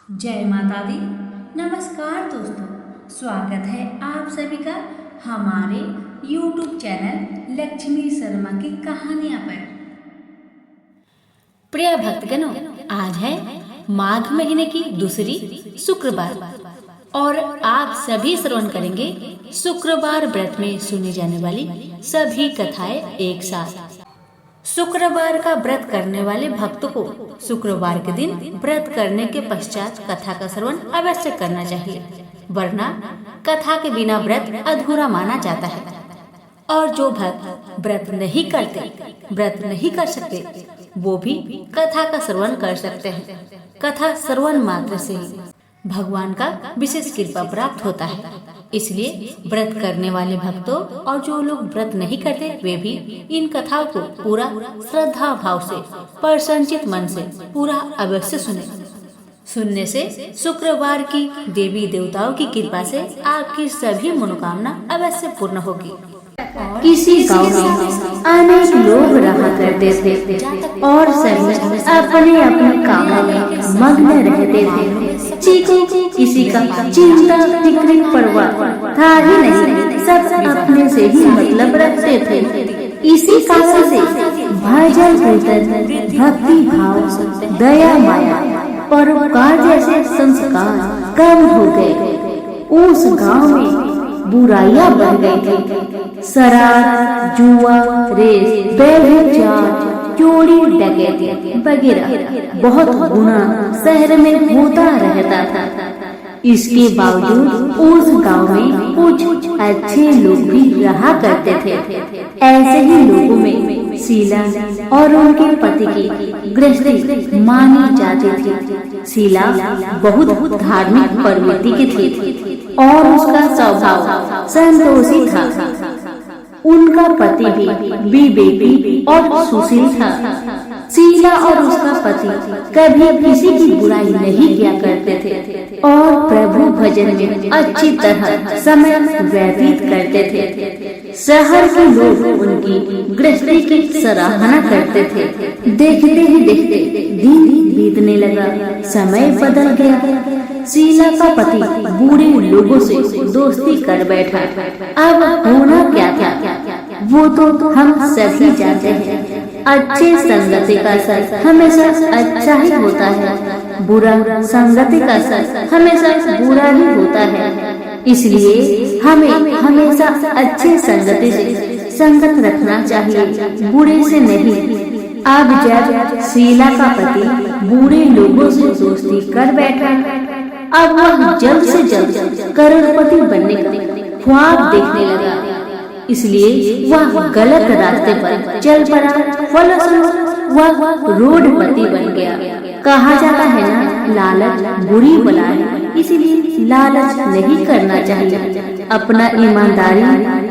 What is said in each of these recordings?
जय माता दी। नमस्कार दोस्तों, स्वागत है आप सभी का हमारे YouTube चैनल लक्ष्मी शर्मा की कहानियां पर। प्रिय भक्तगणों, आज है माघ महीने की दूसरी शुक्रवार और आप सभी श्रवण करेंगे शुक्रवार व्रत में सुनी जाने वाली सभी कथाएं एक साथ। शुक्रवार का व्रत करने वाले भक्तों को शुक्रवार के दिन व्रत करने के पश्चात कथा का श्रवण अवश्य करना चाहिए, वरना कथा के बिना व्रत अधूरा माना जाता है। और जो भक्त व्रत नहीं करते, व्रत नहीं कर सकते, वो भी कथा का श्रवण कर सकते हैं। कथा श्रवण मात्र से ही भगवान का विशेष कृपा प्राप्त होता है। इसलिए व्रत करने वाले भक्तों और जो लोग व्रत नहीं करते, वे भी इन कथाओं को पूरा श्रद्धा भाव से, प्रसन्नचित मन से पूरा अवश्य सुने। सुनने से शुक्रवार की देवी देवताओं की कृपा से आपकी सभी मनोकामना अवश्य पूर्ण होगी। किसी गांव में अनेक लोग रहा करते थे और सभी अपने अपने कामों में मग्न रहते थे। किसी का चिंता फिक्र परवाह था ही नहीं, सब अपने से ही मतलब रखते थे। इसी कारण से भजन कीर्तन, भक्ति भाव, दया माया, परोपकार जैसे संस्कार कम हो गए। उस गांव में बुराइयां बढ़ गई थी। शराब, जुआ, रेस, व्यभिचार, चोरी, डकैती वगैरह बहुत गुना शहर में होता रहता था। इसके बावजूद उस गांव में कुछ अच्छे लोग भी रहा करते थे। ऐसे ही लोगों में शीला और उनके पति की गृहस्थी मानी जाती थी। शीला बहुत धार्मिक प्रवृत्ति की थी और उसका स्वभाव संतोषी था। उनका पति भी विवेकी और सुशील था। शीला और उसका पति कभी किसी की बुराई नहीं किया करते थे और प्रभु भजन में अच्छी तरह समय व्यतीत करते थे। शहर के लोग उनकी गृहस्थी की सराहना करते थे। देखते ही देखते दिन बीतने लगा, समय बदल गया। शीला का पति बूढ़े लोगों से दोस्ती कर बैठा। अब होना क्या था वो तो हम सभी जानते हैं। अच्छे संगति का सर हमेशा अच्छा ही होता है, बुरा संगति का सर हमेशा बुरा ही होता है। इसलिए हमें हमेशा अच्छे संगति से संगत रखना चाहिए, बुरे से नहीं। अब जब शीला का पति बूढ़े लोगों से दोस्ती कर बैठा, अब वह जल्द से जल्द करोड़पति बनने का ख्वाब देखने लगा। इसलिए वह गलत रास्ते पर चल पड़ा। फलस्वरूप वह रोडपति बन गया। कहा जाता है ना, लालच बुरी बला है, इसीलिए लालच नहीं करना चाहिए। अपना ईमानदारी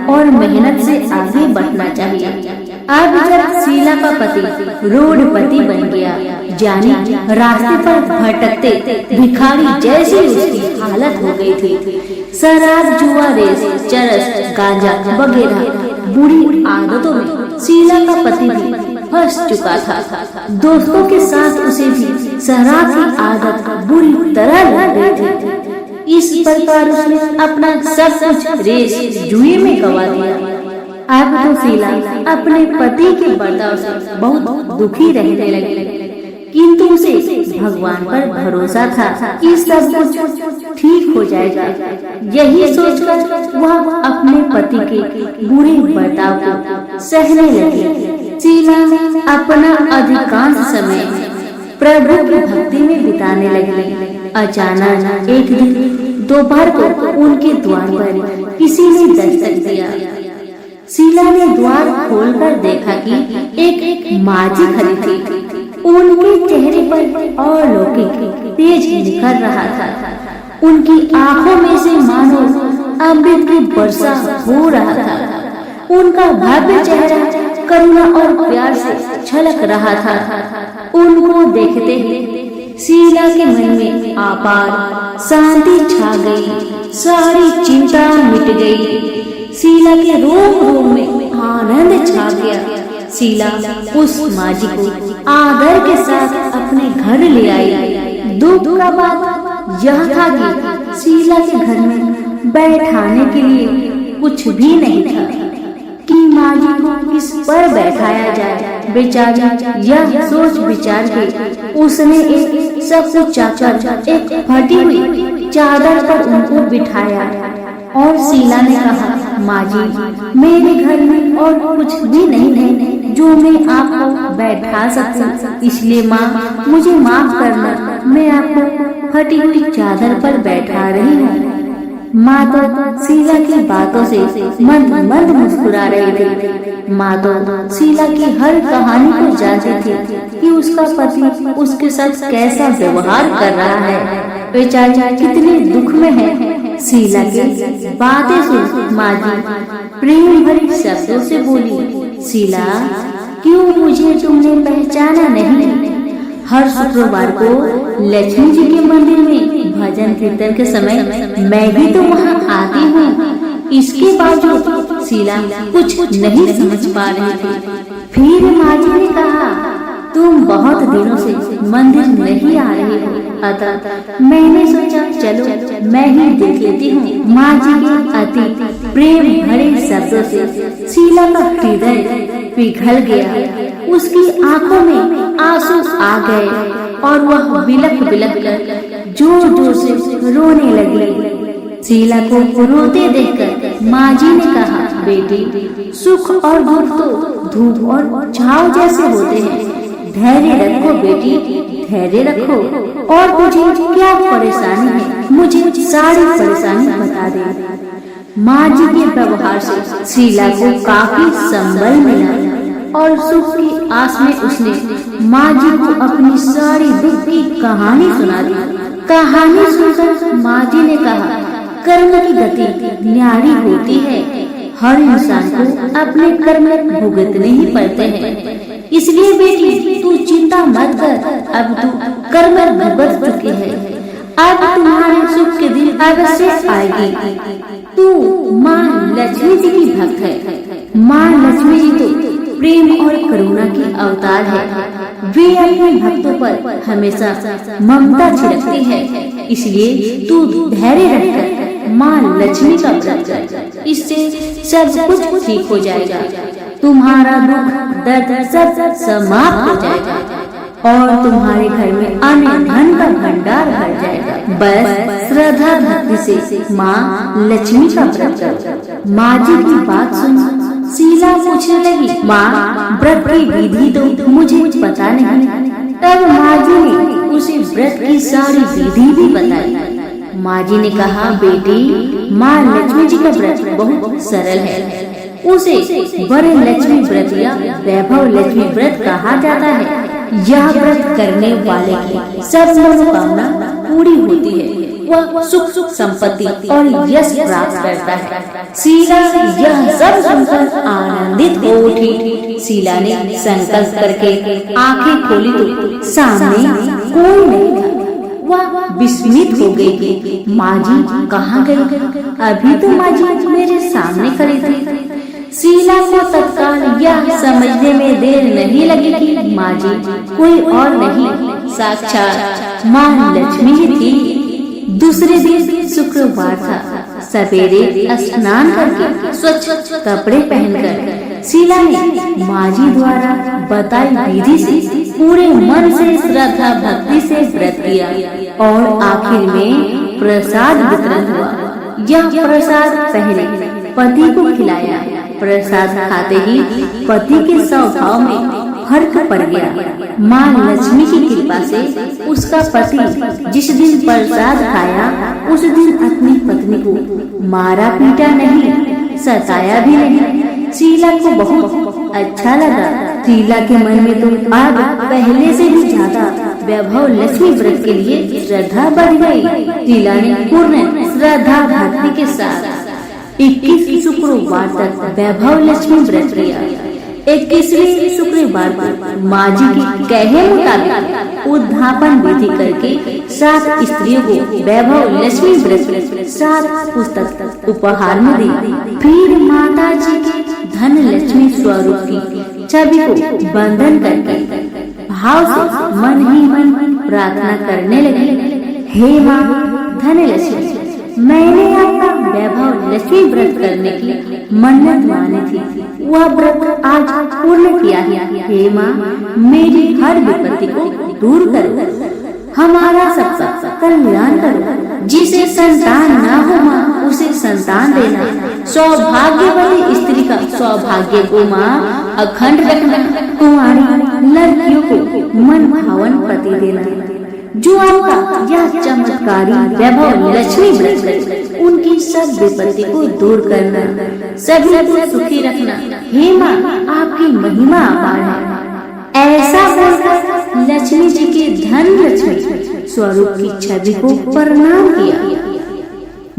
और मेहनत से आगे बढ़ना चाहिए। अब जब शीला का पति रोडपति बन गया, जाने रास्ते पर भटकते भिखारी जैसी उसकी हालत हो गई थी। शराब, जुआ, रेस, चरस, गांजा वगैरह बुरी आदतों में शीला का पति भी फंस चुका था। दोस्तों के साथ उसे भी शराब की आदत बुरी तरह लग गई थी। इस प्रकार उसने अपना सब कुछ रेस जुए में गवा दिया। अब तो शीला अपने पति के बर्ताव से बहुत दुखी रहने लगी, किंतु उसे भगवान पर भरोसा था कि सब कुछ ठीक हो जाएगा। यही सोचकर वह अपने पति के बुरे बर्ताव को सहने लगी। शीला अपना अधिकांश समय प्रभु की भक्ति में बिताने लगी। अचानक एक दिन दोपहर को उनके द्वार पर किसी ने दस्तक दिया। शीला ने द्वार खोलकर देखा कि एक माझी खड़ी थी। उनके चेहरे पर अलौकिक तेज निखर रहा था। उनकी आंखों में से मानो अमृत की वर्षा हो रहा था। उनका भव्य चेहरा करुणा और प्यार से छलक रहा था। उनको देखते ही शीला के मन में अपार शांति छा गई। सारी चिंता मिट गई। शीला के रोम रोम में आनंद छा गया। शीला उस माझी को आदर के साथ अपने घर ले आई। दुख का बात यह था कि शीला के घर में बैठाने के लिए कुछ भी नहीं था कि माँ जी को किस पर बैठाया जाए। बेचारी यह सोच विचार के उसने एक सब कुछ चाकर एक फटी हुई चादर पर उनको बिठाया और शीला ने कहा, माँ जी मेरे घर में और कुछ भी नहीं है जो मैं आपको बैठा सकूं, इसलिए माँ मुझे माफ करना, मैं आपको फटी हुई चादर पर बैठा रही हूँ। माँ तो शीला की बातों से मंद मंद मुस्कुरा रही थी। माँ तो शीला की हर कहानी को जानती थी कि उसका पति उसके साथ कैसा व्यवहार कर रहा है, बेचारी कितने दुख में है। शीला की बातें सुन माँ जी प्रेम भरी शब्दों से बोली, शीला क्यों मुझे तुमने पहचाना नहीं? हर शुक्रवार को लक्ष्मी जी के मंदिर में भजन कीर्तन के समय मैं भी तो वहाँ आती हूँ। इसके बावजूद शीला कुछ नहीं समझ पा रही थी। फिर माँ जी ने कहा, तुम बहुत दिनों से मंदिर नहीं आ रही हो, अतः मैंने सोचा चलो मैं ही देख लेती हूँ। माँ जी के अति प्रेम भरे शब्दों से शीला का हृदय पिघल गया। उसकी आंखों में आंसू आ गए और वह बिलख बिलख कर जोर जोर से रोने लगी। शीला को रोते देखकर माँ जी ने कहा, बेटी सुख और दुख तो धूप और छाव जैसे होते हैं, धैर्य रखो बेटी, धैर्य रखो। और तुझे क्या परेशानी है, मुझे सारी परेशानी बता दे। माँ जी के व्यवहार से शीला को काफी संबल मिला और सुख की आस में उसने माँ जी को अपनी सारी दुख की कहानी सुना दी। कहानी सुनकर माँ जी ने कहा, कर्म की गति न्यारी होती है, हर इंसान को अपने कर्म भुगतने ही पड़ते हैं, इसलिए बेटी तू चिंता मत कर, अब तू कर्म भुगत चुकी है, अब तुम्हारे सुख के दिन अवश्य आएगी। तू माँ लक्ष्मी जी की भक्त है। माँ लक्ष्मी जी तो प्रेम और करुणा की अवतार है, वे अपने भक्तों पर हमेशा ममता छिड़कती है, इसलिए तू धैर्य रखकर माँ लक्ष्मी का व्रत कर, इससे सब कुछ ठीक हो जाएगा, तुम्हारा दुख दर्द सब समाप्त हो जाएगा और तुम्हारे घर में अन्न धन का भंडार भर जाएगा। बस श्रद्धा भक्ति से माँ लक्ष्मी का व्रत करो। माँ जी की बात सुन शीला पूछने लगी, माँ व्रत की विधि तो मुझे पता नहीं। तब माँ जी ने उसे व्रत की सारी विधि भी बताई। माँ जी ने कहा, बेटी माँ लक्ष्मी जी का व्रत बहुत सरल है, उसे वरद लक्ष्मी व्रत या वैभव लक्ष्मी व्रत कहा जाता है। यह व्रत करने वाले की सब मनोकामना पूरी होती है, वह सुख संपत्ति और यश प्राप्त करता है। शीला यह सब सुनकर आनंदित हो उठी। शीला ने संकल्प करके आंखें खोली तो सामने कोई नहीं था। वह विस्मित हो गई कि माँ जी कहाँ गई? अभी तो माँ जी मेरे सामने खड़ी थी। शीला को तत्काल यह समझने में देर नहीं लगी कि माँ जी कोई और नहीं, साक्षात माँ लक्ष्मी ही थी। दूसरे दिन शुक्रवार था। सवेरे स्नान करके स्वच्छ कपड़े पहनकर शीला ने माँ जी द्वारा बताई विधि से पूरे मन से श्रद्धा भक्ति से व्रत किया और आखिर में प्रसाद वितरण हुआ। यह प्रसाद पहले पति को खिलाया। प्रसाद खाते ही पति के स्वभाव में फर्क पड़ गया। माँ लक्ष्मी की कृपा से उसका पति जिस दिन प्रसाद खाया उस दिन अपनी पत्नी को मारा पीटा नहीं, सताया भी नहीं। शीला को बहुत अच्छा लगा। शीला के मन में तो अब पहले से भी ज्यादा वैभव लक्ष्मी व्रत के लिए श्रद्धा बढ़ गई। शीला ने पूर्ण श्रद्धा भक्ति के साथ 21 शुक्रवार तक वैभव लक्ष्मी व्रत किया। 21वें शुक्रवार पर माँ जी की कहे मुताबिक उद्धापन विधि करके 7 स्त्रियों को वैभव लक्ष्मी व्रत 7 पुस्तक उपहार में दी। फिर माता जी के धन लक्ष्मी स्वरूप की छवि को बंधन करके भाव से मन ही मन प्रार्थना करने लगी, हे माँ धनलक्ष्मी, मैंने आपका वैभव लक्ष्मी व्रत करने की मन्नत मानी थी, वह व्रत आज पूर्ण किया है। हे माँ, मेरी हर विपत्ति को दूर करो, हमारा सबका कल्याण करो। जिसे संतान ना हो माँ, उसे संतान देना। सौभाग्यवती स्त्री का सौभाग्य को माँ अखंड रखना। कुंवारी लड़कियों को मन भावन पति देना। जो आपका यह चमत्कारी वैभव लक्ष्मी व्रत करे, उनकी सब विपत्ति को दूर करना, सभी को सुखी रखना। हे माँ, आपकी महिमा अपार है। ऐसा बोलकर लक्ष्मी जी के धन लक्ष्मी स्वरूप की छवि को प्रणाम किया।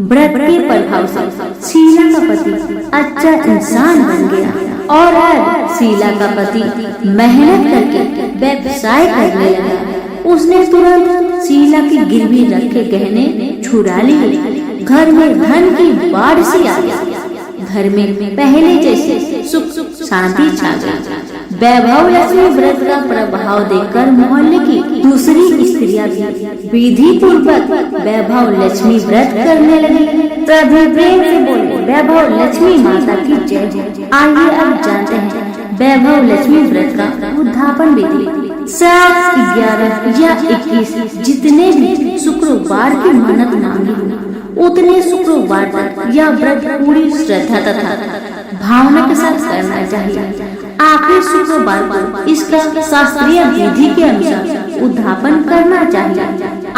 व्रत के प्रभाव से शीला का पति अच्छा इंसान बन गया और आज शीला का पति मेहनत करके व्यवसाय करने लगा। उसने तुरंत शीला की गिरवी रखे गहने छुड़ा लिए। घर में धन की बाढ़ सी आ गई। घर में पहले जैसे सुख शांति छा गई। वैभव लक्ष्मी व्रत का प्रभाव देखकर मोहल्ले की दूसरी स्त्रियां भी विधि पूर्वक वैभव लक्ष्मी व्रत करने लगी। सभी प्रेम से बोले, वैभव लक्ष्मी माता की जय। आइए अब जानते हैं वैभव लक्ष्मी व्रत का उद्यापन विधि। 7, 11 या 21 जितने भी शुक्रवार की मन्नत मांगी हुई, उतने शुक्रवार तक यह व्रत पूरी श्रद्धा तथा भावना के साथ करना चाहिए। आखिरी शुक्रवार को इसका शास्त्रीय विधि के अनुसार उद्यापन करना चाहिए।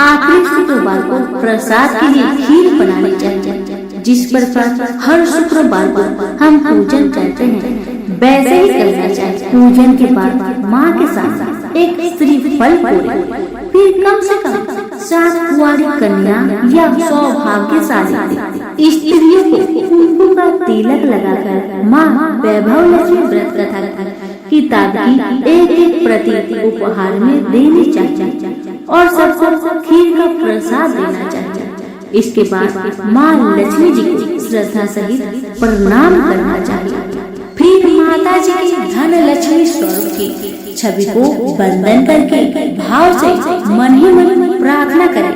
आखिरी शुक्रवार को प्रसाद के लिए खीर बनानी चाहिए। जिस प्रकार हर शुक्रवार को हम पूजन करते हैं, वैसे ही करना चाहिए। पूजन के बाद माँ के साथ एक श्रीफल फोड़े, फिर कम से कम 7 कुंवारी कन्या या सौभाग्यशाली स्त्रियों को कुमकुम का तिलक लगाकर माँ वैभव लक्ष्मी व्रत कथा किताब की एक प्रति उपहार में देनी चाहिए और सबको खीर का प्रसाद देना चाहिए। इसके बाद माँ लक्ष्मी जी को श्रद्धा सहित प्रणाम करना चाहिए। फिर माता जी की धन लक्ष्मी स्वरूप की छवि को वंदन करके भाव से मन ही मन प्रार्थना करें,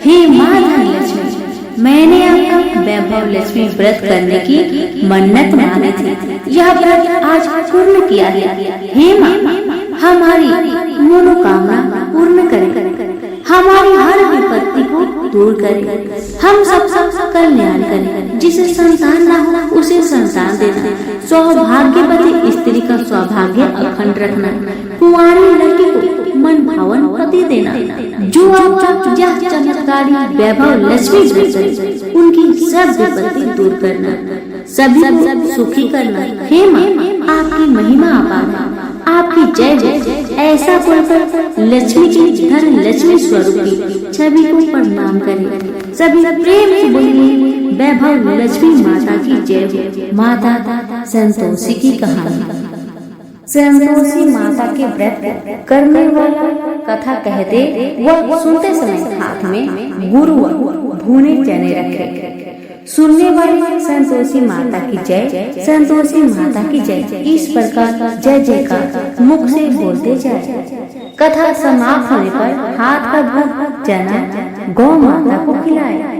हे माँ धन लक्ष्मी, मैंने आपका वैभव लक्ष्मी व्रत करने की मन्नत मानी थी, यह व्रत आज पूर्ण किया है। हे माँ, हमारी मनोकामना पूर्ण करें, हमारी हर विपत्ति को दूर करें, हम सबका कल्याण करें। जिसे संतान ना हो उसे संतान देना, सौभाग्यवती स्त्री का सौभाग्य अखंड रखना, कुंवारी लड़की को मन भावन पति देना। जो आपका यह चमत्कारी वैभव लक्ष्मी व्रत करे, उनकी सब विपत्ति दूर करना, सभी को सुखी करना। हे माँ, आपकी महिमा अपार है, आपकी जय जय। ऐसा बोलकर लक्ष्मी जी धन लक्ष्मी स्वरूप की छवि को प्रणाम करें। सभी प्रेम से बोलिए, वैभव लक्ष्मी माता की जय। माता संतोषी की कहानी। संतोषी माता के व्रत करने वाला कथा कहते वह सुनते समय हाथ में गुड़ व भुने चने रखे। सुनने वाले संतोषी माता की जय, संतोषी माता की जय, इस प्रकार जय जयकार मुख से बोलते जाए। कथा समाप्त होने पर हाथ का गुड़ चना गौ माता को खिलाए।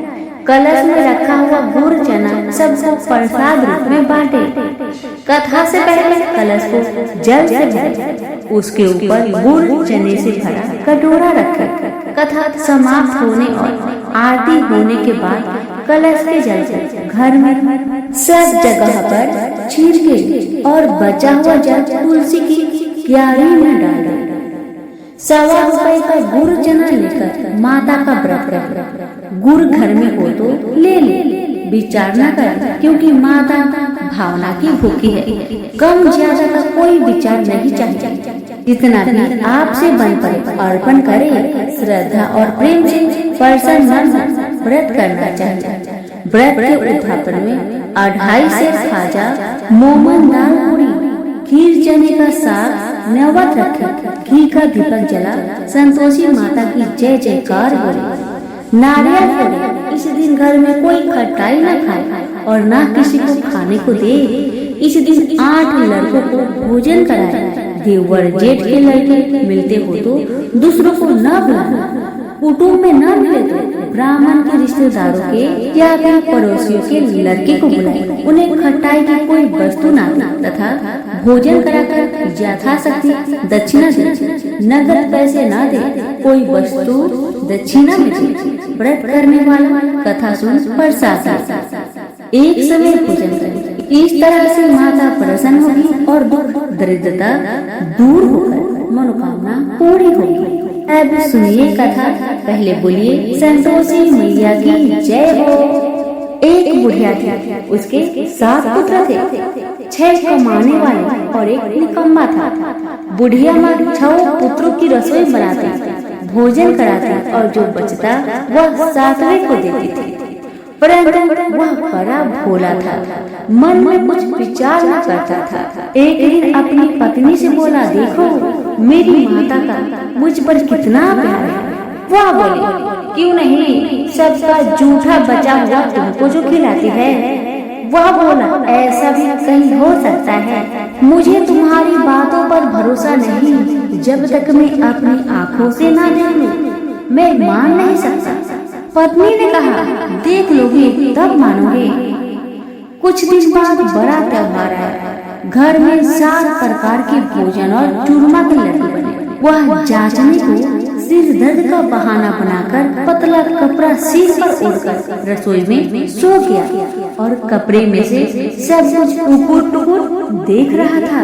कलश में रखा हुआ गुड़ चना सबको प्रसाद रूप में बांटे। कथा से पहले कलश को जल से भरे, उसके ऊपर गुड़ चने से भरा कटोरा रखे। कथा समाप्त होने और आरती होने के बाद कलश के जल से घर में सब जगह पर छिड़के और बचा हुआ जल तुलसी की क्यारी में डाले। 1.25 रुपए का गुड़ चना लेकर माता का व्रत कर। गुड़ घर में हो तो ले ले, विचार न कर, क्योंकि माता भावना की भूखी है। कम ज्यादा का कोई विचार नहीं चाहिए, जितना भी आपसे बन पड़े अर्पण करे। श्रद्धा और प्रेम से प्रसन्न मन व्रत करना चाहिए। व्रत के उद्यापन में 2.5 सेर खाजा, मोमन दाल पूरी, खीर चने का साग नैवेद्य रखे, घी का दीपक जला संतोषी माता की जय जयकार बोले। नारियल फोड़े। इस दिन घर में कोई खटाई न खाए और न किसी को खाने को दे। इस दिन 8 लड़कों को भोजन कराए। देवर जेठ के लड़के मिलते हो तो दूसरों को न बुलाना। कुटुंब में न मिले तो ब्राह्मण के रिश्तेदारों के या फिर पड़ोसियों के लड़के को बुलाए, उन्हें खटाई की कोई वस्तु न दे तथा भोजन कराकर यथाशक्ति दक्षिणा दे। नगद पैसे न दे, कोई वस्तु दक्षिणा में दे। व्रत करने वाला कथा सुन प्रसाद एक समय भोजन करे। इस तरह से माता प्रसन्न होगी और दुख दरिद्रता दूर होकर मनोकामना पूरी होगी। अब सुनिए कथा। पहले बोलिए संतोषी मैया की जय हो। एक बुढ़िया थी, उसके 7 पुत्र थे, 6 कमाने वाले और एक निकम्मा था। बुढ़िया माँ 6 पुत्रों की रसोई बनाती, भोजन कराती और जो बचता वह 7वें को देती थी। परंतु वह बड़ा भोला था, मन में कुछ विचार न करता था। एक दिन अपनी पत्नी से बोला, देखो मेरी माता का मुझ पर कितना प्यार है। वह बोली, क्यों नहीं, सबका जूठा बचा हुआ तुमको जो खिलाती है। वह बोला, ऐसा भी कहीं हो सकता है, मुझे तुम्हारी बातों पर भरोसा नहीं। जब तक मैं अपनी आँखों से ना देख लूं, मैं मान नहीं सकता। पत्नी ने कहा, देख लोगे तब मानोगे। कुछ दिन बाद बड़ा त्योहार आया। घर में 7 प्रकार के भोजन और चूरमा के लड्डू बने। वह जांचने को सिर दर्द का बहाना बनाकर पतला कपड़ा सिर पर ओढ़कर रसोई में सो गया और कपड़े में से सब कुछ टुकुर टुकुर देख रहा था।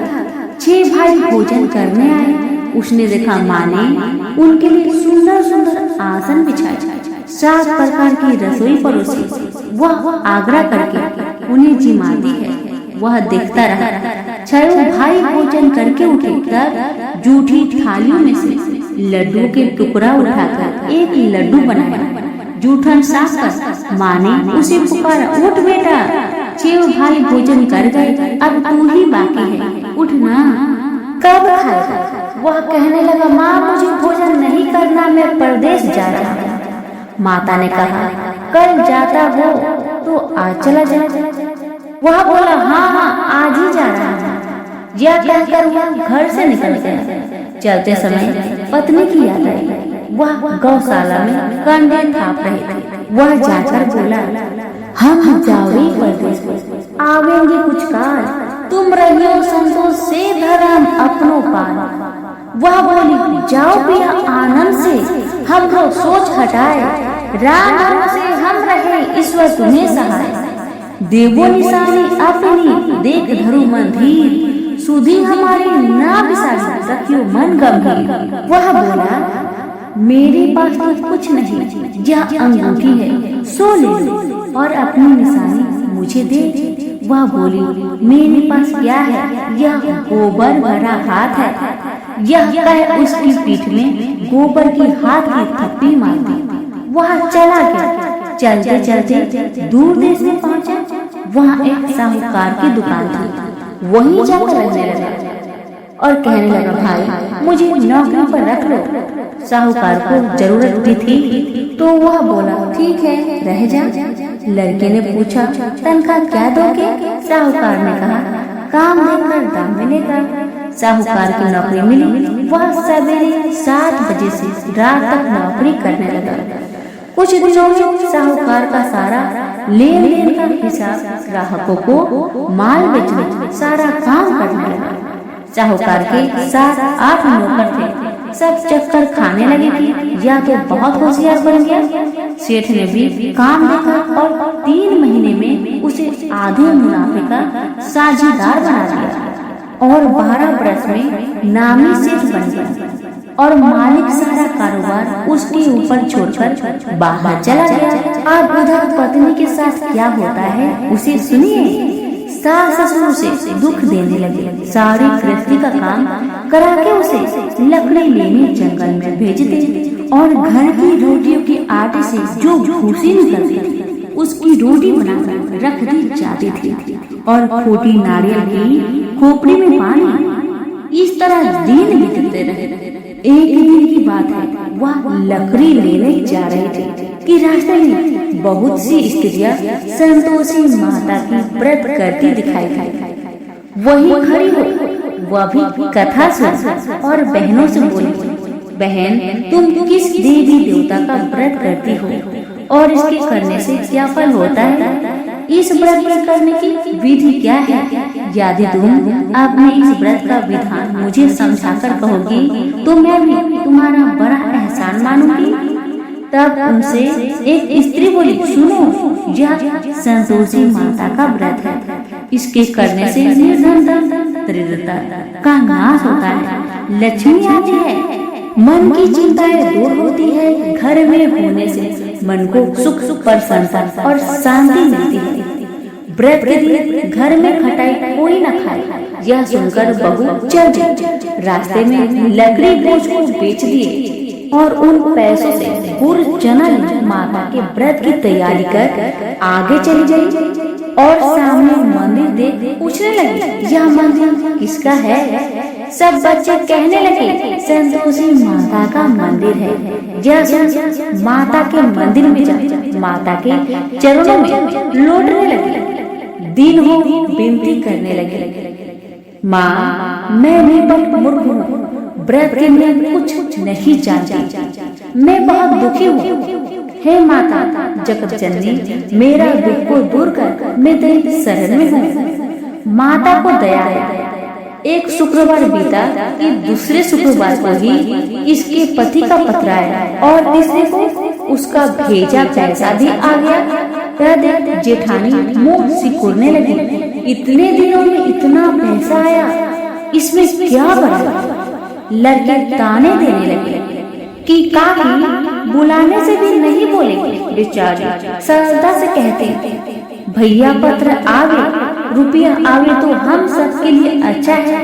6 भाई भोजन करने आए। उसने देखा माँ ने उनके लिए सुंदर सुंदर आसन बिछाए, 7 प्रकार की रसोई परोसी। वह आग्रह करके उन्हें जिमाती है। वह देखता रहा। 6 भाई भोजन करके उठे, तब जूठी थालियों में से लड्डू के टुकड़ा उठाकर एक लड्डू बनाया। जूठन साफ कर माँ ने उसे पुकारा, उठ बेटा, 6 भाई भोजन कर गए, अब तू ही बाकी है, उठ ना, कब खाएगा। वह कहने लगा, माँ मुझे भोजन नहीं करना, मैं परदेश जा रहा हूँ। माता ने कहा, कल जाता हो तो आज चला जाए। वह बोला, हाँ आज ही जा रहा हूँ। यह कहकर वह घर से निकल गया। चलते समय पत्नी की याद आई। वह गौशाला में कंडे थाप रहे थे। वह जाकर बोला, हम जाओगे परदेश, आवेंगे कुछ काल, तुम रहियो संतोष से धर्म अपनों पार। वह बोली, जाओ पिया आनंद से, हम को सोच हटाए, राम नाम से हम रहे, ईश्वर तुम्हें सहाय। देवो निशानी अपनी देख धरु मन धीर, सुधी हमारी ना बिसारी, रखियो मन गंभीर। वह बोला, मेरे पास तो कुछ नहीं, यह अंगूठी है, सो ले लो और अपनी निशानी मुझे दे। वह बोली, मेरे पास क्या है, यह गोबर भरा हाथ है। यह कह उसकी पीठ में गोबर की हाथ की थप्पी मार दी। वह चला गया। चलते चलते दूर देश में पहुंचा। वहाँ एक साहूकार की दुकान थी। वहीं जाकर रहने लगा और कहने लगा, भाई मुझे नौकरी पर रख लो। साहूकार को जरूरत भी थी तो वह बोला, ठीक है रह जा। लड़के ने पूछा, तनख्वाह क्या दोगे? साहूकार ने कहा, काम देकर दाम मिलेगा। साहूकार की नौकरी मिली। वह सवेरे 7 बजे से रात तक नौकरी करने लगा। कुछ दिनों में साहूकार का सारा लेन देन का हिसाब, ग्राहकों को माल बेचने, सारा काम करने लगा। साहूकार के 7-8 नौकर थे। सब चक्कर खाने लगे कि या तो बहुत होशियार बन गया। सेठ ने भी काम देखा और 3 महीने में उसे आधे मुनाफे का साझेदार बना दिया और 12 वर्ष में नामी सेठ बन गया और मालिक सारा कारोबार उसके ऊपर छोड़कर बाहर चला गया। अब उधर पत्नी के साथ क्या होता है उसे सुनिए। सास ससुर से दुख देने लगे। सारी गृहस्थी का काम करा के उसे लकड़ी लेने जंगल में भेजते और घर की रोटियों के आटे से जो भूसी निकलती थी उसकी रोटी बनाकर रख दी जाती थी और खोटी नारियल की खोपड़ी में पानी। इस तरह दिन बीतते रहे। एक दिन की बात है, वह लकड़ी लेने जा रहे थे कि रास्ते में बहुत सी स्त्रियां संतोषी माता की व्रत करती दिखाई दी। वही खड़ी हो, वह भी कथा सुन और बहनों से बोली, बहन, तुम किस देवी देवता का व्रत करती हो और इसके करने से क्या फल होता है? इस व्रत के करने की विधि क्या है? यदि तुम अपने इस व्रत का विधान मुझे समझाकर कहोगी तो मैं भी तुम्हारा बड़ा एहसान मानूंगी। तब उनसे एक स्त्री बोली, सुनो, यह संतोषी माता का व्रत है। इसके करने से निर्धन दरिद्रता का नाश होता है, लक्ष्मी आती है, मन की चिंताएं दूर होती है, घर में होने से मन को सुख प्रसन्नता और शांति मिलती है। व्रत के दिन घर में खटाई कोई न खाए, यह सुनकर बहू चल दी। रास्ते में लकड़ी बोझ को बेच दिए और उन पैसों से गुड़ चना माता के व्रत की तैयारी कर आगे चली गई और सामने मंदिर देख पूछने लगी, यह मंदिर किसका है? सब बच्चे कहने लगे, संतोषी माता का मंदिर है। यह सुन माता के मंदिर में जा माता के चरणों में लौटने लगे। दिन हो विनती करने लगे, माँ, मैं निपट मूर्ख हूँ, व्रत के लिए कुछ नहीं जानती, मैं बहुत दुखी हूँ। हे माता जगत जननी, मेरा दुख को दूर कर, मैं तेरी शरण में हूँ। माता को दया है। एक शुक्रवार बीता कि दूसरे शुक्रवार को ही इसके पति का पत्र आया और तीसरे को उसका भेजा पैसा भी आ गया। तब जेठानी मुंह सिकुड़ने लगी, इतने दिनों में इतना पैसा आया, इसमें क्या बड़ा? लड़के ताने देने लगे कि काकी बुलाने से भी नहीं बोलेंगे। बेचारी सरलता से कहते, भैया पत्र आवे, रुपया आवे तो हम सबके लिए अच्छा है।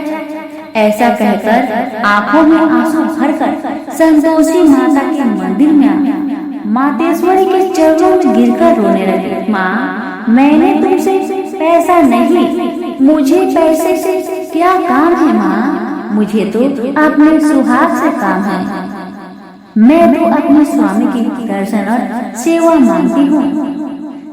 ऐसा कहकर आंखों में आंसू भरकर संतोषी माता के मंदिर में आया। मातेश्वरी के चरणों में गिरकर रोने लगे, माँ, मैंने तुमसे पैसा नहीं, मुझे पैसे से क्या काम है माँ? मुझे तो अपने सुहाग से काम है। मैं तो अपने स्वामी की दर्शन और सेवा मांगती हूँ।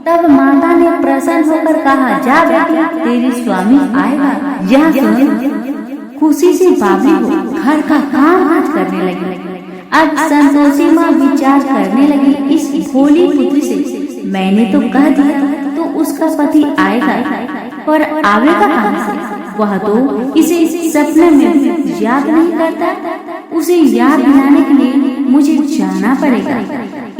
तब माता ने प्रसन्न होकर कहा, जा बेटी, तेरी स्वामी आएगा। यह सुन खुशी से बाबी हो घर का काम काज करने लगी। अब संतोषी माँ विचार करने लगी, इस भोली पुत्री से मैंने तो कह दिया तो उसका पति आएगा, पर आवेगा कहाँ से? वह तो इसे सपने में याद नहीं करता, उसे याद दिलाने के लिए मुझे जाना पड़ेगा।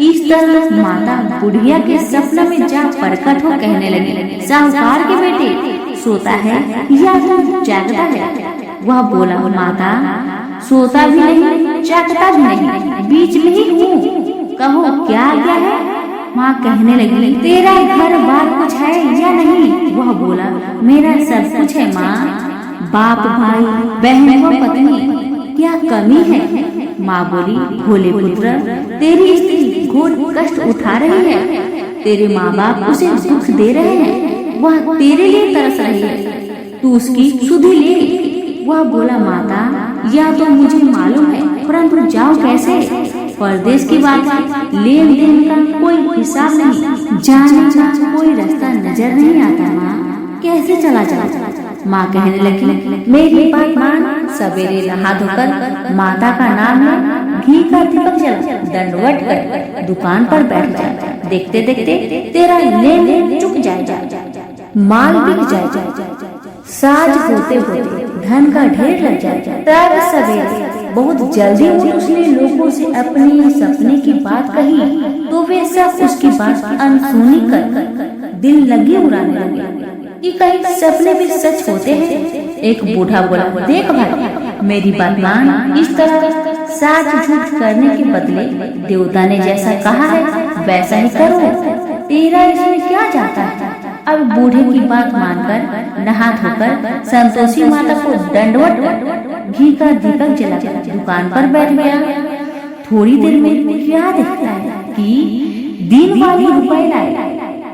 इस तरह माता बुढ़िया के सपने में जा प्रकट हो कहने लगी, साहूकार के बेटे, सोता है या जागता है? वह बोला, माता, सोता भी नहीं, जागता भी नहीं, बीच में ही हूँ, कहो क्या क्या है? माँ कहने लगी, तेरा घर बार कुछ है या नहीं? वह बोला, मेरा सब कुछ है माँ, बाप भाई बहन व पत्नी, क्या कमी है? माँ बोली, भोले पुत्र, तेरी स्त्री घोर कष्ट उठा रही है, तेरे माँ बाप उसे दुख दे रहे हैं, वह तेरे लिए तरस रही है, तू उसकी सुधि ले। वह बोला, माता, यह तो मुझे मालूम है, परंतु जाओ कैसे? परदेश की बात है, लेन देन का कोई हिसाब नहीं, जाने का कोई रास्ता नजर नहीं आता माँ, कैसे चला जाए? माँ कहने लगी, मेरी बात मान, सवेरे नहा धोकर माता का नाम ले, घी का दीपक जला, दंडवत कर दुकान पर बैठ जा, देखते देखते तेरा लेन देन चुक जाए, माल बिक जाए, साज होते होते धन का ढेर लग जाए। तब सवेरे बहुत जल्दी उसने लोगों से अपनी सपने की बात कही, तो वे सब उसकी बात अनसुनी कर दिल लगी उड़ाने लगे कि कहीं सपने भी सच होते हैं। एक बूढ़ा बोला, देख भाई, मेरी बात मान, इस तरह साच झूठ करने के बदले देवता ने जैसा कहा है वैसा ही करो, तेरा इसमें क्या जाता है? अब बूढ़े की बात मानकर नहा धोकर संतोषी माता को दंडवत घी का दीपक जलाकर दुकान पर बैठ गया। थोड़ी देर में क्या देखता है कि दिन वाली रुपए लाए,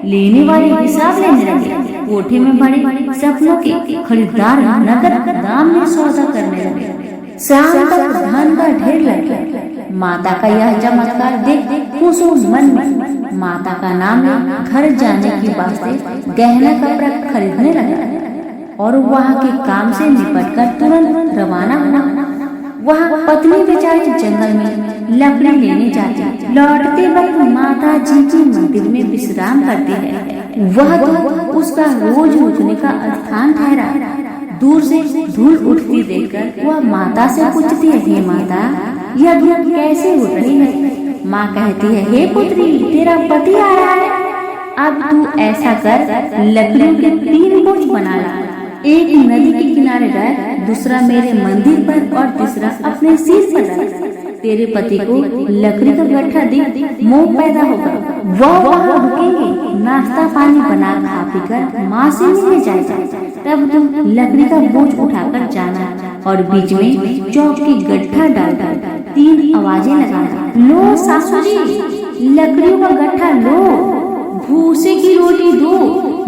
लेने वाले हिसाब लेने लगे। कोठे में बड़े सपनों के खरीदार नगद दाम में सौदा करने लगे। शाम तक धन का ढेर लग गया। माता का यह चमत्कार देख खुशो मन में माता का नाम घर जाने की वास्ते गहना कपड़ा खरीदने लगा और वहाँ के काम से निपटकर तुरंत रवाना हुआ। वह पत्नी बेचारी जंगल में लकड़ी लेने जाती। लौटते वक्त माता जी के मंदिर में विश्राम करती है। वह तो उसका रोज रुकने का स्थान ठहरा। दूर से धूल उठती देखकर वह माता से पूछती है, हे माता, यह धूल कैसे उठ रही है? माँ कहती है, हे पुत्री, तेरा पति आ रहा है। अब तू ऐसा कर, लकड़ियों के 3 बोझ बना ला। एक नदी के किनारे रख, दूसरा मेरे मंदिर पर और तीसरा अपने सिर पर रख। तेरे पति को लकड़ी का गट्ठा देख मोह पैदा होगा। वह वहाँ रुकेंगे, नाश्ता पानी बना खा पी कर माँ से मिलने जाएगा। तब तुम लकड़ी का बोझ उठाकर जाना और बीच में चौक की गट्ठा डालकर 3 आवाजें लगाना। लो सासू जी, लकड़ियों का गट्ठा लो, भूसे की रोटी दो,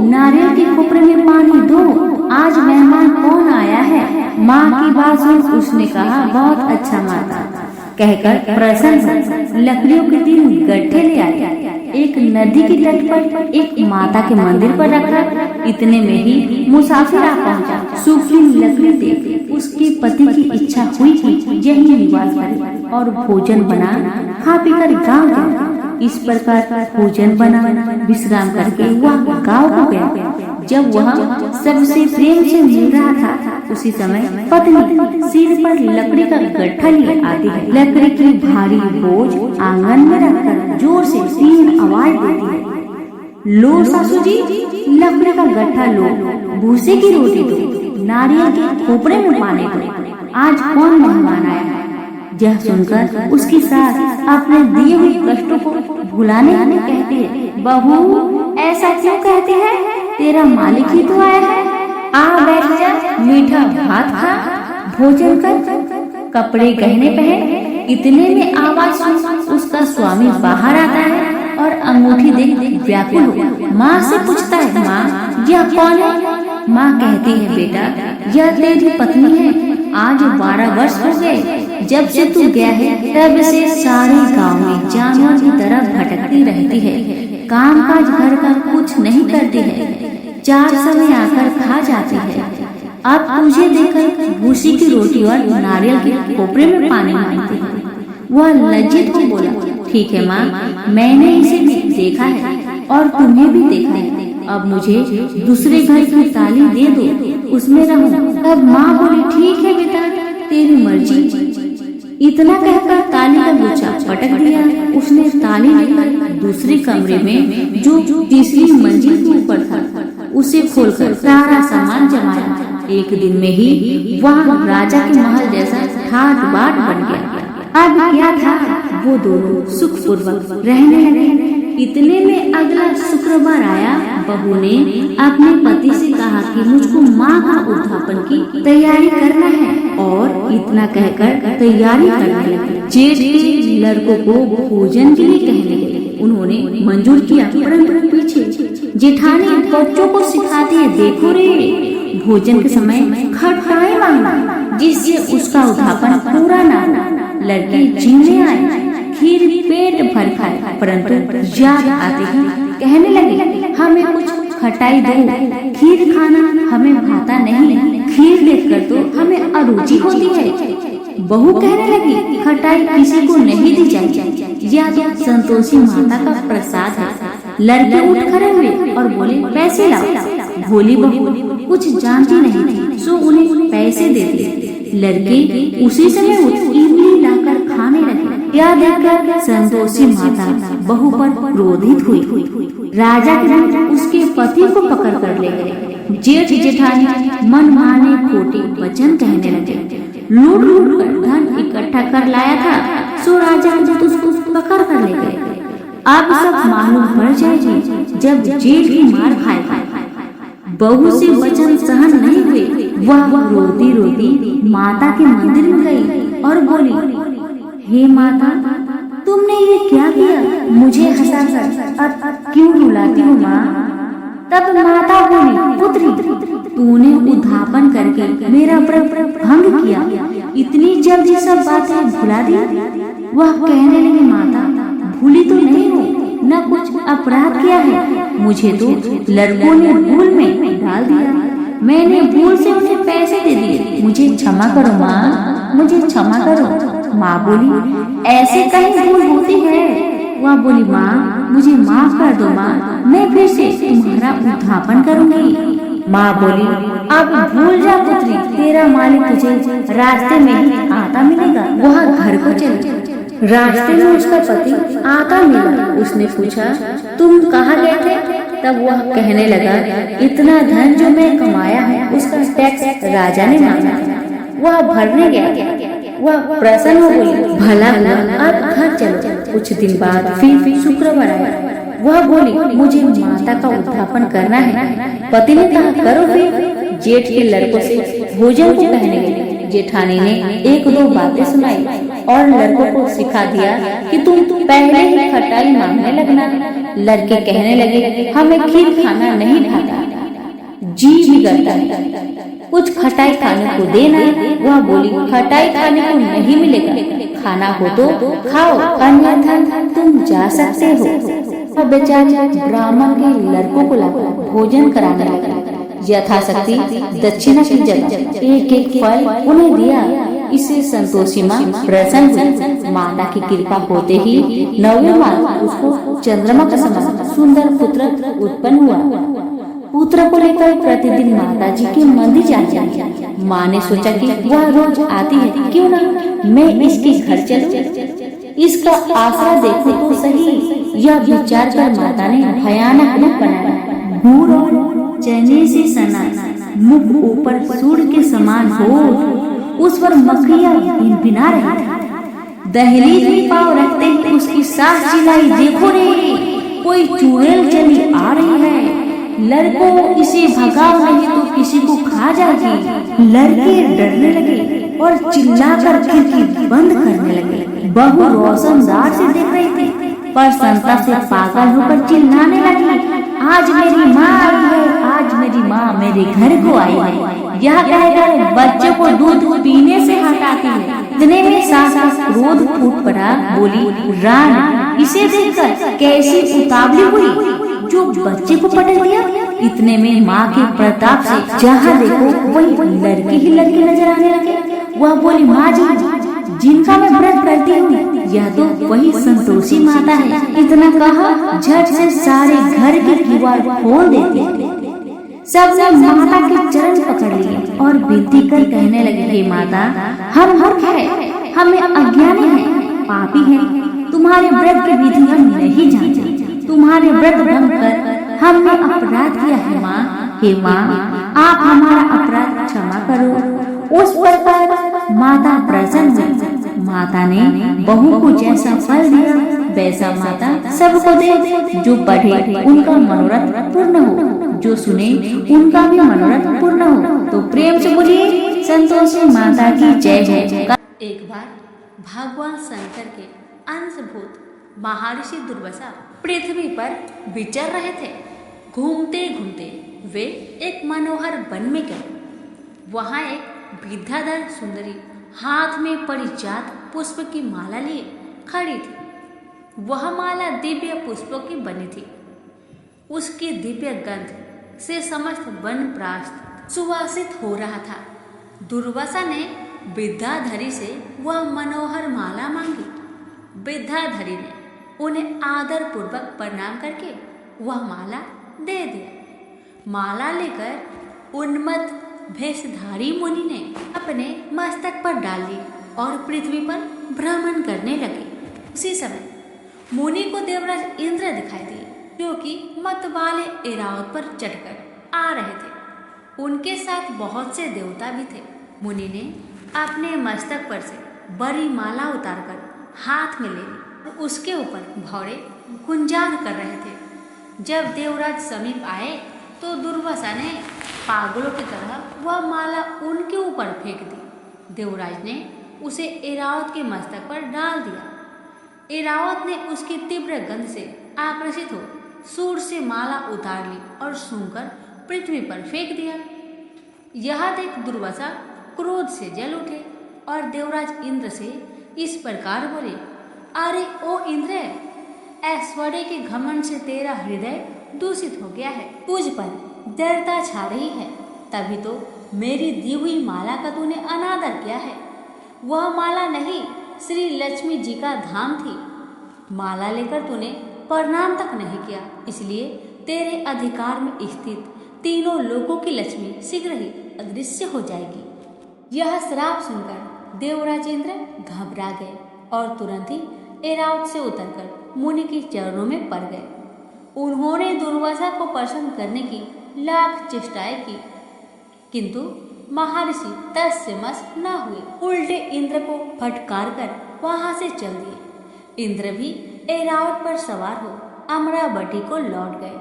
नारियल के खोपरे में पानी दो। आज मेहमान कौन आया है? माँ की बात सुन उसने कहा, बहुत अच्छा माता, कहकर प्रसन्न लकड़ियों के 3 गट्ठे ले आया। एक नदी के तट पर, एक माता के मंदिर पर रखा। इतने में ही मुसाफिर आ पहुंचा। सूखी लकड़ी देख उसके पति की इच्छा हुई कि यही निवास करे और भोजन बना खा पी कर गाँव गया। इस प्रकार भोजन बना विश्राम करके वह गाँव को गया। जब वह सबसे प्रेम से मिल रहा था, उसी समय पत्नी सिर पर लकड़ी का गट्ठा लिए आती है। लकड़ी की भारी बोझ आंगन में रखकर जोर से 3 आवाज देती है। लो सासू जी, लकड़ी का गट्ठा लो, भूसे की रोटी दो, नारियल के खोपरे में पानी दो। आज कौन मेहमान आया है? यह सुनकर उसकी सास अपने दिए हुए कष्टों को भुलाने कहती है, बहू ऐसा क्यों कहते हैं? तेरा मालिक ही तो आया है। आ बैठ जा, मीठा भात खा, भोजन कर, कपड़े गहने पहन। इतने में आवाज सुन उसका स्वामी बाहर आता है और अंगूठी देख व्याकुल हो माँ से पूछता है, माँ यह कौन है? माँ कहती है, बेटा यह तेरी पत्नी है। आज 12 वर्ष हो गए जब से तू गया है, तब से सारे गांव में जानवर की तरह भटकती रहती है। काम काज घर का कुछ नहीं करती है, 4 समय आकर खा जाती है। अब तुझे देखकर भूसी की रोटी और नारियल के खोपरे में पानी मांगती है। वह लज्जित हो बोला, ठीक है माँ, मैंने इसे भी देखा है और तुम्हें भी देखा है। अब मुझे दूसरे घर की ताली दे दो, उसमें रहूं। तब माँ बोली, ठीक है बेटा, तेरी मर्जी। इतना कहकर ताली का गुच्छा पटक दिया। उसने ताली लेकर दूसरे कमरे में जो तीसरी मंजिल के ऊपर था उसे खोलकर सारा सामान जमाया। एक दिन में ही वहाँ राजा के महल जैसा ठाट बाट बन गया। अब क्या था, वो दोनों सुखपूर्वक रहने लगे। इतने में अगला शुक्रवार आया। बहू ने अपने पति से कहा कि मुझको माँ का उद्यापन की तैयारी करना है और इतना कहकर तैयारी करने लगे। जेठ के लड़कों को भोजन के लिए कहने लगे। उन्होंने मंजूर किया, परंतु पीछे जेठानी बच्चों को सिखाती है, देखो रे, भोजन के समय खटखटाए मांगना जिससे उसका उद्यापन पूरा ना हो। लड़के जीने आए, खीर पेट भर खाए, परंतु याद आते ही कहने लगे, हमें कुछ खटाई दो, खीर खाना हमें भाता नहीं, खीर देखकर तो हमें अरुचि होती है। बहू कहने लगी, खटाई किसी को नहीं दी जाएगी, यह तो संतोषी माता का प्रसाद है। लड़के उठ खड़े हुए और बोले, पैसे लाओ। भोली बहू कुछ जानती नहीं थी, सो उन्हें पैसे दे दिए। लड़के उसी समय उठ इमली लाकर खाने लगे। यह देखकर संतोषी माता बहू पर क्रोधित हुई। राजा के दूत उसके पति को पकड़ कर ले गए। जेठ जेठानी मन माने खोटी वचन कहने लगे। लूट लूट कर धन इकट्ठा कर लाया था, सो राजा के दूत उसको पकड़ कर ले गए। अब सब मालूम पड़ जाएगी जब जेठ की मार खाएगा। बहू से वचन सहन नहीं हुए, वह रोती रोती माता के मंदिर में गई और बोली, हे माता, तुमने ये क्या किया? मुझे हंसाकर अब क्यों रुलाती हो माँ? तब माता बोली, पुत्री, तूने उद्यापन करके मेरा व्रत भंग किया, इतनी जल्दी सब बातें भुला दी। वह कहने लगी, माता भूली तो नहीं हो, न कुछ अपराध किया है, मुझे तो लड़कों ने भूल में डाल दिया, मैंने भूल से उन्हें पैसे दे दिए, मुझे क्षमा करो माँ, मुझे क्षमा करो। माँ बोली, ऐसे कहीं भूल होती है। वह बोली, माँ मुझे माफ कर दो माँ, मैं फिर से तुम्हारा उत्थापन करूंगी। माँ बोली, अब भूल जा पुत्री, तेरा मालिक तुझे रास्ते में ही आता मिलेगा। वह घर को चली। रास्ते में उसका पति आता मिला। उसने पूछा, तुम कहाँ गए थे? तब वह कहने लगा, इतना धन जो मैं कमाया है उसका टैक्स राजा ने मांगा, वह भरने गया। वह प्रसन्न हो बोली, भला हुआ, अब घर चलो। कुछ दिन बाद फिर शुक्रवार आया। वह बोली, मुझे माता का उत्थापन करना है। पति ने कहा, करो फिर। जेठ के लड़कों से भोजन को कहने गए। जेठानी ने एक दो बातें सुनाई और लड़कों को सिखा दिया कि तुम पहले ही खटाई मांगने लगना। लड़के कहने लगे, हमें खीर खाना नहीं भाता, जी बिगड़ता है, कुछ खटाई खाने को देना। वह बोली, खटाई खाने को नहीं मिलेगा, खाना हो तो खाओ, अन्यथा तुम जा सकते हो। और बेचारे ब्राह्मण के लड़कों को लाकर भोजन कराने लगा। यथाशक्ति दक्षिणा की जगह एक एक फल उन्हें दिया। इससे संतोषी माँ प्रसन्न हुई। माता की कृपा होते ही 9वें मास उसको चंद्रमा का समान सुंदर पुत्र उत्पन्न हुआ। पुत्र को लेकर प्रतिदिन माता जी के मंदिर जाती। माँ ने सोचा कि वह रोज आती है, क्यों ना मैं इसके घर चलूं, इसका आसरा देखो तो सही। यह विचार कर माता ने भयानक रूप बनाया। भूर और चने से सना, मुख ऊपर सूर्य के समान हो, उस पर मक्खियां भिनभिना रही थी। दहलीज में पाँव रखते ही उसकी सास चिल्लाई, देखो रे, कोई चुड़ैल चली आ रही है, लड़कों इसे भगाओ नहीं तो किसी को खा जाएगी। लड़के डरने लगे और चिल्लाकर खिड़की बंद करने लगे। बहू रोशनदार से देख रही थी, पर संता से पागल होकर चिल्लाने लगी, आज मेरी माँ आई है, आज मेरी माँ मेरे घर को आई है। यह कहकर बच्चों को दूध पीने से हटाती है। इतने में सास का क्रोध फूट पड़ा। बोली, रान इसे देखकर कैसी उतावली हुई जो बच्चे को पटक दिया। इतने में माँ के प्रताप से जहाँ देखो वही लड़के ही लड़के नजर आने लगे। वह बोली, माँ जी, जिनका मैं व्रत करती हूँ यह तो वही संतोषी माता है। इतना कहा झट से सारे घर के दीवार खोल देते। सबने माता के चरण पकड़ लिए और विनती कर कहने लगे, हे माता, हम मूर्ख हैं, हमें अज्ञानी हैं, पापी हैं, तुम्हारे व्रत की विधि हम नहीं जानते, तुम्हारे व्रत भंग कर हमने अपराध किया है माँ। हे माँ, आप हमारा अपराध क्षमा करो। उस पर माता प्रसन्न हुई। माता ने बहू को जैसा फल दिया वैसा माता सबको दे। जो पढ़े उनका मनोरथ पूर्ण हो, जो सुने उनका भी मनोरथ पूर्ण हो। तो प्रेम से बोलिए, संतोषी माता की जय हो। एक बार भगवान शंकर के अंशभूत महर्षि दुर्वासा पृथ्वी पर विचर रहे थे। घूमते घूमते वे एक मनोहर वन में गए। वहाँ एक विद्याधर सुंदरी हाथ में परिजात पुष्प की माला लिए खड़ी थी। वह माला दिव्य पुष्पों की बनी थी। उसकी दिव्य गंध से समस्त वन प्रास्त सुवासित हो रहा था। दुर्वासा ने विद्याधरी से वह मनोहर माला मांगी। विद्याधरी ने उन्हें आदर पूर्वक प्रणाम करके वह माला दे दिया। माला लेकर उन्मत्त भेषधारी मुनि ने अपने मस्तक पर डाल ली और पृथ्वी पर भ्रमण करने लगे। उसी समय मुनि को देवराज इंद्र दिखाई दिए, जो कि मतवाले ऐरावत पर चढ़कर आ रहे थे। उनके साथ बहुत से देवता भी थे। मुनि ने अपने मस्तक पर से बड़ी माला उतारकर हाथ में ले ली और उसके ऊपर भौरे गुंजान कर रहे थे। जब देवराज समीप आए तो दुर्वासा ने पागलों की तरह वह माला उनके ऊपर फेंक दी। देवराज ने उसे ऐरावत के मस्तक पर डाल दिया। ऐरावत ने उसकी तीव्र गंध से आकर्षित हो सूर से माला उतार ली और सूंघकर पृथ्वी पर फेंक दिया। यह देख दुर्वासा क्रोध से जल उठे और देवराज इंद्र से इस प्रकार बोले, अरे ओ इंद्र, ऐश्वर्य के घमंड से तेरा हृदय दूषित हो गया है, तुझ पर दृढ़ता छा रही है, तभी तो मेरी दी हुई माला का तूने अनादर किया है। वह माला नहीं, श्री लक्ष्मी जी का धाम थी। माला लेकर तूने प्रणाम तक नहीं किया, इसलिए तेरे अधिकार में स्थित तीनों लोगों की लक्ष्मी शीघ्र ही अदृश्य हो जाएगी। यह श्राप सुनकर देवराजेंद्र घबरा गए और तुरंत ही ऐरावत से उतरकर मुनि के चरणों में पड़ गए। उन्होंने दुर्वासा को प्रसन्न करने की लाख चेष्टाएं की, किंतु महर्षि तस से मस न हुए। उल्टे इंद्र को फटकार कर वहां से चल दिए। इंद्र भी ऐरावत पर सवार हो अमरावती को लौट गए।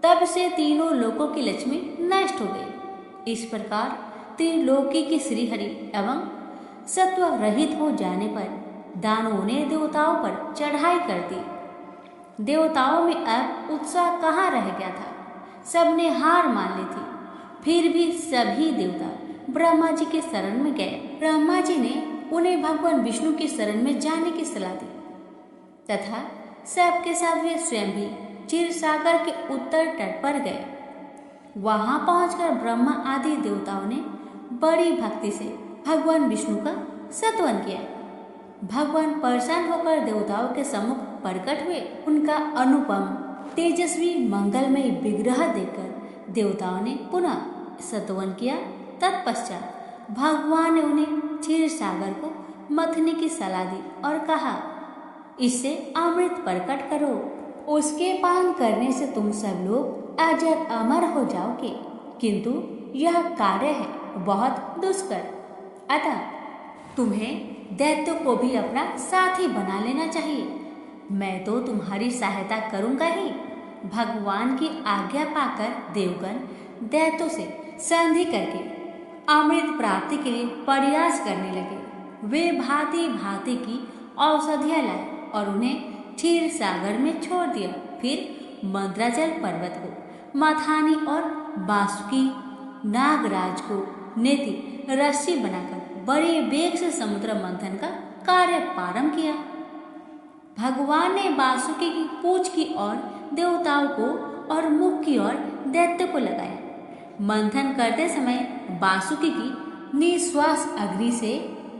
तब से तीनों लोकों की लक्ष्मी नष्ट हो गई। इस प्रकार त्रिलोकी की श्रीहरि एवं सत्व रहित हो जाने पर दानवों ने देवताओं पर चढ़ाई कर दी। देवताओं में अब उत्साह कहाँ रह गया था, सबने हार मान ली थी। फिर भी सभी देवता ब्रह्मा जी के शरण में गए। ब्रह्मा जी ने उन्हें भगवान विष्णु की शरण में जाने की सलाह दी तथा सबके साथ वे स्वयं भी क्षीर सागर के उत्तर तट पर गए। वहां पहुंचकर ब्रह्मा आदि देवताओं ने बड़ी भक्ति से भगवान विष्णु का स्तवन किया। भगवान प्रसन्न होकर देवताओं के सम्मुख प्रकट हुए। उनका अनुपम तेजस्वी मंगलमय विग्रह देखकर देवताओं ने पुनः स्तवन किया। तत्पश्चात भगवान ने उन्हें क्षीर सागर को मथने की सलाह दी और कहा, इससे अमृत प्रकट करो, उसके पान करने से तुम सब लोग अजर अमर हो जाओगे, किंतु यह कार्य है बहुत दुष्कर, अतः तुम्हें दैत्य को भी अपना साथी बना लेना चाहिए। मैं तो तुम्हारी सहायता करूंगा ही। भगवान की आज्ञा पाकर देवगण दैत्यों से संधि करके अमृत प्राप्ति के लिए प्रयास करने लगे। वे भांति भांति की औषधियां लाए और उन्हें क्षीर सागर में छोड़ दिया। फिर मंद्राचल पर्वत को मथानी और बासुकी नागराज को नेति रस्सी बनाकर बड़े वेग से समुद्र मंथन का कार्य प्रारंभ किया। भगवान ने बासुकी की पूंछ की ओर देवताओं को और मुख की ओर दैत्य को लगाया। मंथन करते समय बासुकी की निश्वास अग्नि से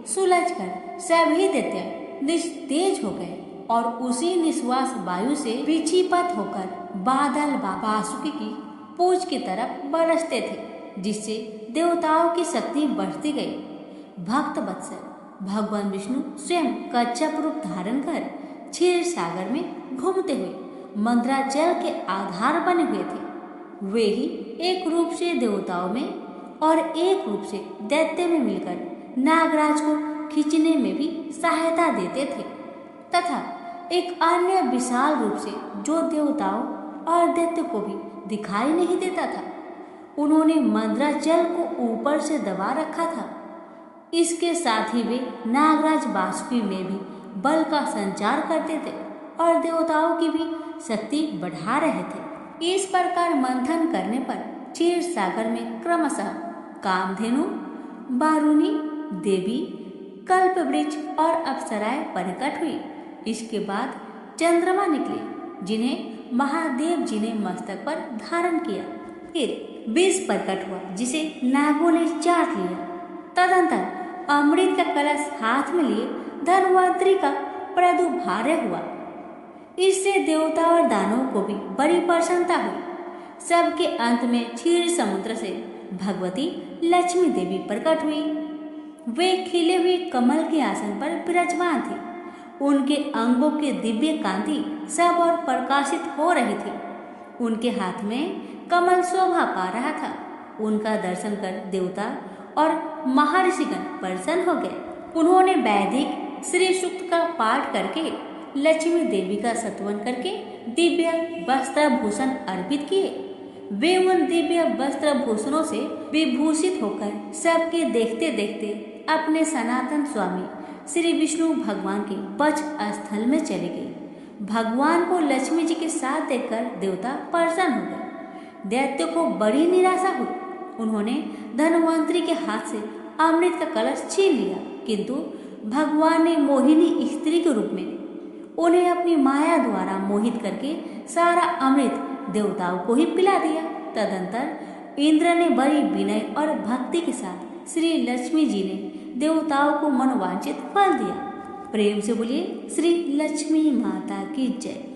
सुलझकर सभी दैत्य निस्तेज हो गए और उसी निश्वास वायु से विक्षिप्त होकर बादल बासुकी की पूंछ की तरफ बरसते थे, जिससे देवताओं की शक्ति बढ़ती गई। भक्त वत्सल भगवान विष्णु स्वयं कच्छप रूप धारण कर क्षीर सागर में घूमते हुए मंद्राचल के आधार बने हुए थे। वे ही एक रूप से देवताओं में और एक रूप से दैत्य में मिलकर नागराज को खींचने में भी सहायता देते थे तथा एक अन्य विशाल रूप से जो देवताओं और दैत्य को भी दिखाई नहीं देता था। उन्होंने मंद्राचल को ऊपर से दबा रखा था। इसके साथ ही वे नागराज बासुकी में भी बल का संचार करते थे और देवताओं की भी शक्ति बढ़ा रहे थे। इस प्रकार मंथन करने पर क्षीर सागर में क्रमशः कामधेनु, बारुणी देवी, कल्पवृक्ष और अप्सराएं प्रकट हुई। इसके बाद चंद्रमा निकले, जिन्हें महादेव जी ने मस्तक पर धारण किया। फिर विष प्रकट हुआ, जिसे नागों ने चाट लिया। तदंतर अमृत का कलश हाथ में लिए धन्वंतरि का प्रादुर्भाव हुआ। इससे देवता और दानवों को भी बड़ी प्रसन्नता हुई। सबके अंत में क्षीर समुद्र से भगवती लक्ष्मी देवी प्रकट हुई। वे खिले हुए कमल के आसन पर विराजमान थी। उनके अंगों की दिव्य कांति सब और प्रकाशित हो रही थी। उनके हाथ में कमल शोभा पा रहा था। उनका दर्शन कर देवता और महर्षिगण प्रसन्न हो गए। उन्होंने वैदिक श्री सूक्त का पाठ करके लक्ष्मी देवी का स्तवन करके दिव्य वस्त्रभूषण अर्पित किए। वे उन दिव्य वस्त्रभूषणों से विभूषित होकर सबके देखते देखते अपने सनातन स्वामी श्री विष्णु भगवान के वक्ष स्थल में चले गए। भगवान को लक्ष्मी जी के साथ देखकर देवता प्रसन्न हो गए। दैत्य को बड़ी निराशा हुई। उन्होंने धन्वंतरि के हाथ से अमृत का कलश छीन लिया, किंतु भगवान ने मोहिनी स्त्री के रूप में उन्हें अपनी माया द्वारा मोहित करके सारा अमृत देवताओं को ही पिला दिया। तदंतर इंद्र ने बड़ी विनय और भक्ति के साथ श्री लक्ष्मी जी ने देवताओं को मनोवांछित फल दिया। प्रेम से बोलिए श्री लक्ष्मी माता की जय।